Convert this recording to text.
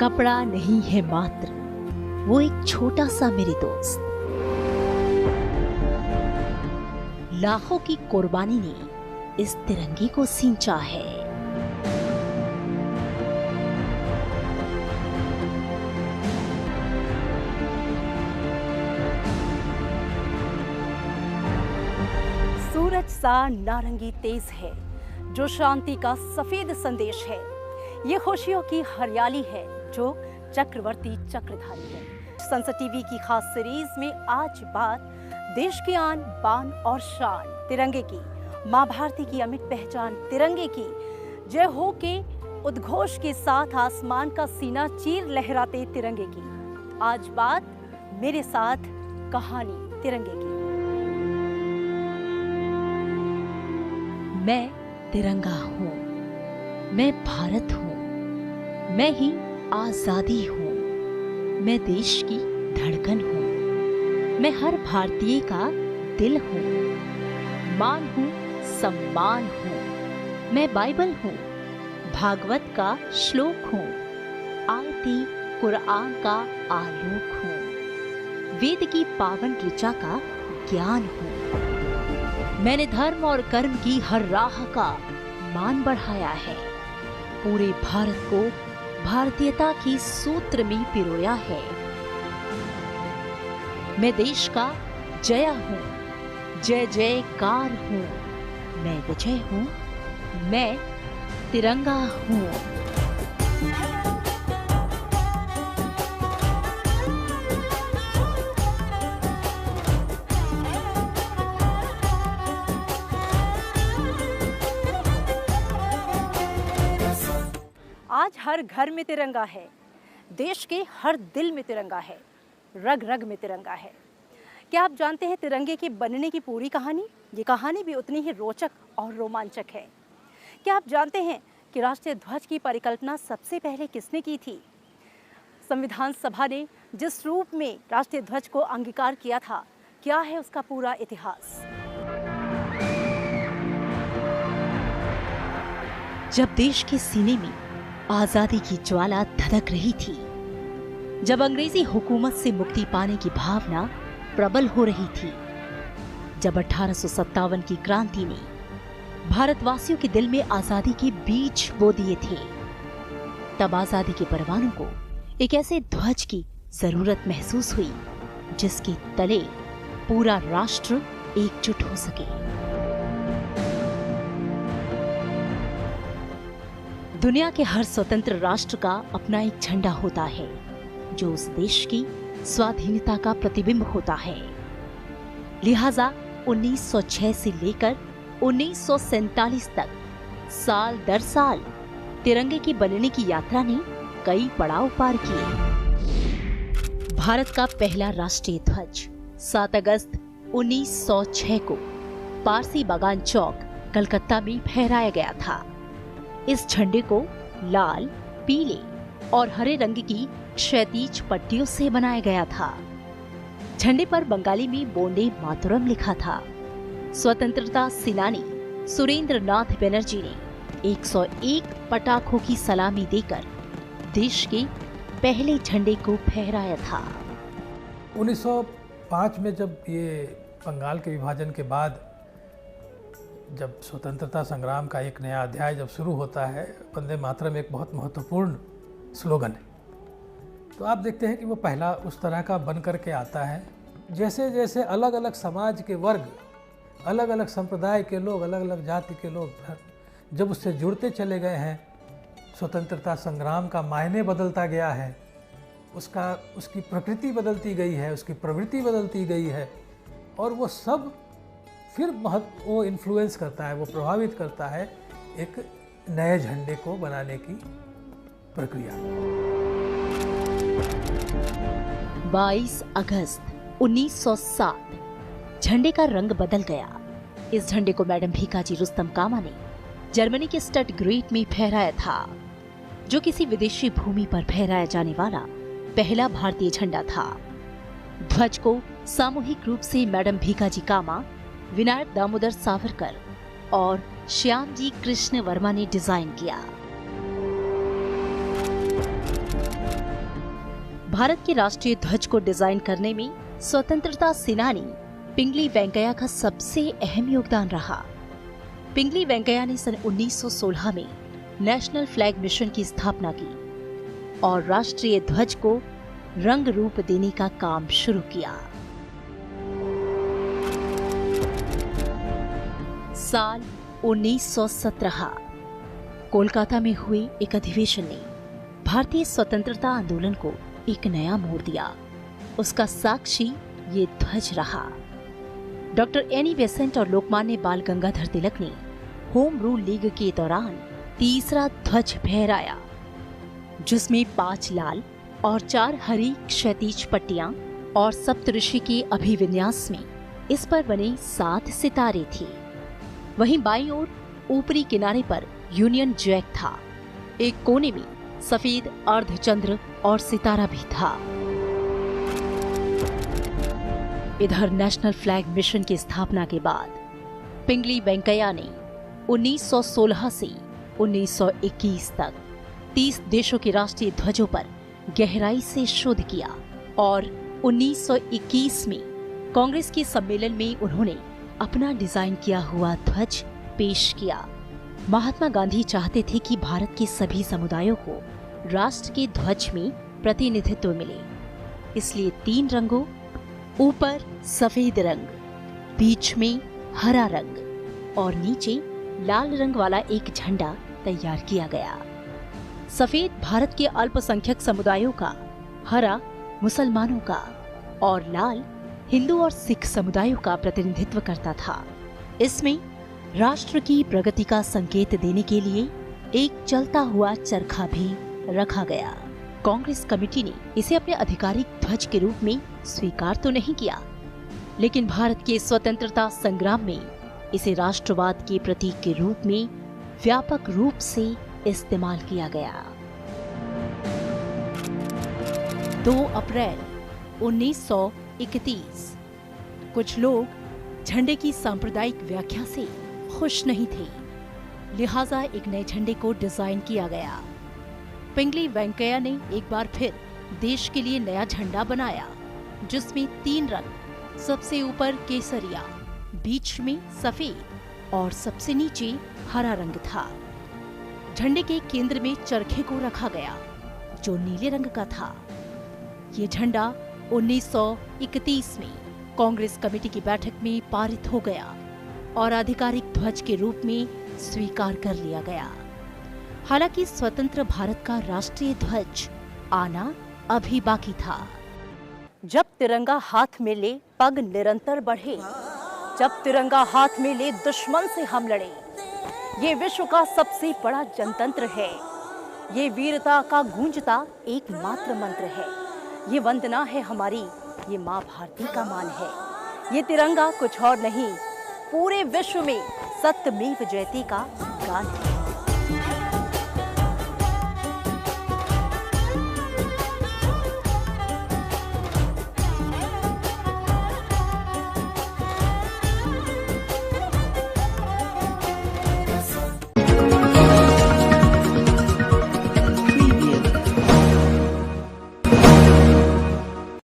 कपड़ा नहीं है मात्र, वो एक छोटा सा मेरे दोस्त। लाखों की कुर्बानी ने इस तिरंगे को सींचा है। सूरज सा नारंगी तेज है जो शांति का सफेद संदेश है। ये खुशियों की हरियाली है जो चक्रवर्ती चक्रधारी है। संसद टीवी की खास सीरीज में आज बात देश की आन बान और शान तिरंगे की, मां भारती की अमिट पहचान तिरंगे की, जय हो के उद्घोष के साथ आसमान का सीना चीर लहराते तिरंगे की। आज बात मेरे साथ कहानी तिरंगे की। मैं तिरंगा हूँ, मैं भारत हूँ, मैं ही आजादी हूँ, मैं देश की धड़कन हूँ, मैं हर भारतीय का दिल हूँ, मान हूँ, सम्मान हूँ, मैं बाइबल हूँ, भागवत का श्लोक हूँ, आयते कुरान का आलोक हूँ, वेद की पावन ऋचा का ज्ञान हूँ। मैंने धर्म और कर्म की हर राह का मान बढ़ाया है, पूरे भारत को भारतीयता की सूत्र में पिरोया है। मैं देश का जया हूँ, जय जयकार हूँ, मैं विजय हूँ, मैं तिरंगा हूँ। आज हर घर में तिरंगा है, देश के हर दिल में तिरंगा है, रग रग में तिरंगा है। क्या आप जानते हैं तिरंगे के बनने की पूरी कहानी? ये कहानी भी उतनी ही रोचक और रोमांचक है। क्या आप जानते हैं कि राष्ट्रीय ध्वज की परिकल्पना सबसे पहले किसने की थी? संविधान सभा ने जिस रूप में राष्ट्रीय ध्वज को अंगीकार किया था, क्या है उसका पूरा इतिहास? जब देश के सीने में आजादी की ज्वाला धधक रही थी, जब अंग्रेजी हुकूमत से मुक्ति पाने की भावना प्रबल हो रही थी, जब 1857 की क्रांति ने भारतवासियों के दिल में आजादी के बीज बो दिए थे, तब आजादी के परवानों को एक ऐसे ध्वज की जरूरत महसूस हुई जिसके तले पूरा राष्ट्र एकजुट हो सके। दुनिया के हर स्वतंत्र राष्ट्र का अपना एक झंडा होता है जो उस देश की स्वाधीनता का प्रतिबिंब होता है। लिहाजा 1906 से लेकर 1947 तक साल दर साल तिरंगे के बनने की यात्रा ने कई पड़ाव पार किए। भारत का पहला राष्ट्रीय ध्वज 7 अगस्त 1906 को पारसी बागान चौक कलकत्ता में फहराया गया था। इस झंडे को लाल, पीले और हरे रंग की क्षैतिज पट्टियों से बनाया गया था। झंडे पर बंगाली में बोंडे मातरम लिखा था। स्वतंत्रता सेनानी सुरेंद्र नाथ बनर्जी ने 101 पटाखों की सलामी देकर देश के पहले झंडे को फहराया था। 1905 में जब ये बंगाल के विभाजन के बाद जब स्वतंत्रता संग्राम का एक नया अध्याय जब शुरू होता है, वंदे मातरम एक बहुत महत्वपूर्ण स्लोगन है। तो आप देखते हैं कि वो पहला उस तरह का बन करके आता है। जैसे जैसे अलग अलग समाज के वर्ग, अलग अलग संप्रदाय के लोग, अलग अलग जाति के लोग जब उससे जुड़ते चले गए हैं, स्वतंत्रता संग्राम का मायने बदलता गया है, उसकी प्रकृति बदलती गई है, उसकी प्रवृत्ति बदलती गई है, और वो सब फिर वो इन्फ्लुएंस करता है, वो प्रभावित करता है एक नए झंडे को बनाने की प्रक्रिया। 22 अगस्त 1907 झंडे का रंग बदल गया। इस झंडे को मैडम भीकाजी रुस्तम कामा ने जर्मनी के स्टटग्रेट में फहराया था, जो किसी विदेशी भूमि पर फहराया जाने वाला पहला भारतीय झंडा था। ध्वज को सामूहिक रूप से मैडम भीकाजी कामा, विनायक दामोदर सावरकर और श्यामजी कृष्ण वर्मा ने डिजाइन किया। भारत के राष्ट्रीय ध्वज को डिजाइन करने में स्वतंत्रता सेनानी पिंगली वेंकैया का सबसे अहम योगदान रहा। पिंगली वेंकैया ने सन 1916 में नेशनल फ्लैग मिशन की स्थापना की और राष्ट्रीय ध्वज को रंग रूप देने का काम शुरू किया। साल 1917 कोलकाता में हुए एक अधिवेशन ने भारतीय स्वतंत्रता आंदोलन को एक नया मोड़ दिया। उसका साक्षी ये ध्वज रहा। डॉक्टर एनी बेसेंट और लोकमान्य बाल गंगाधर तिलक ने होम रूल लीग के दौरान तीसरा ध्वज फहराया, जिसमें 5 लाल और 4 हरी क्षैतिज पट्टियां और सप्तऋषि के अभिविन्यास में इस पर बने 7 सितारे थे। वहीं बाईं ओर ऊपरी किनारे पर यूनियन जैक था। एक कोने में सफेद अर्धचंद्र और सितारा भी था। इधर नेशनल फ्लैग मिशन की स्थापना के बाद पिंगली वेंकैया ने 1916 से 1921 तक 30 देशों के राष्ट्रीय ध्वजों पर गहराई से शोध किया और 1921 में कांग्रेस के सम्मेलन में उन्होंने अपना डिजाइन किया हुआ ध्वज पेश किया। महात्मा गांधी चाहते थे कि भारत के सभी समुदायों को राष्ट्र के ध्वज में प्रतिनिधित्व मिले, इसलिए 3 रंगों, ऊपर सफेद रंग, बीच में हरा रंग और नीचे लाल रंग वाला एक झंडा तैयार किया गया। सफेद भारत के अल्पसंख्यक समुदायों का, हरा मुसलमानों का और लाल हिंदू और सिख समुदायों का प्रतिनिधित्व करता था। इसमें राष्ट्र की प्रगति का संकेत देने के लिए एक चलता हुआ चरखा भी रखा गया। कांग्रेस कमेटी ने इसे अपने आधिकारिक ध्वज के रूप में स्वीकार तो नहीं किया, लेकिन भारत के स्वतंत्रता संग्राम में इसे राष्ट्रवाद के प्रतीक के रूप में व्यापक रूप से इस्तेमाल किया गया। 2 अप्रैल 1931 कुछ लोग झंडे की सांप्रदायिक व्याख्या से खुश नहीं थे, लिहाजा एक नए झंडे को डिजाइन किया गया। पिंगली वेंकैया ने एक बार फिर देश के लिए नया झंडा बनाया, जिसमें 3 रंग, सबसे ऊपर केसरिया, बीच में सफेद और सबसे नीचे हरा रंग था। झंडे के केंद्र में चरखे को रखा गया, जो नीले रंग का था। ये झंडा 1931 में कांग्रेस कमेटी की बैठक में पारित हो गया और आधिकारिक ध्वज के रूप में स्वीकार कर लिया गया। हालांकि स्वतंत्र भारत का राष्ट्रीय ध्वज आना अभी बाकी था। जब तिरंगा हाथ में ले पग निरंतर बढ़े, जब तिरंगा हाथ में ले दुश्मन से हम लड़े। ये विश्व का सबसे बड़ा जनतंत्र है। ये वीरता का गूंजता एकमात्र मंत्र है। ये वंदना है हमारी, ये माँ भारती का मान है। ये तिरंगा कुछ और नहीं, पूरे विश्व में सत्यमेव जयते का गान है।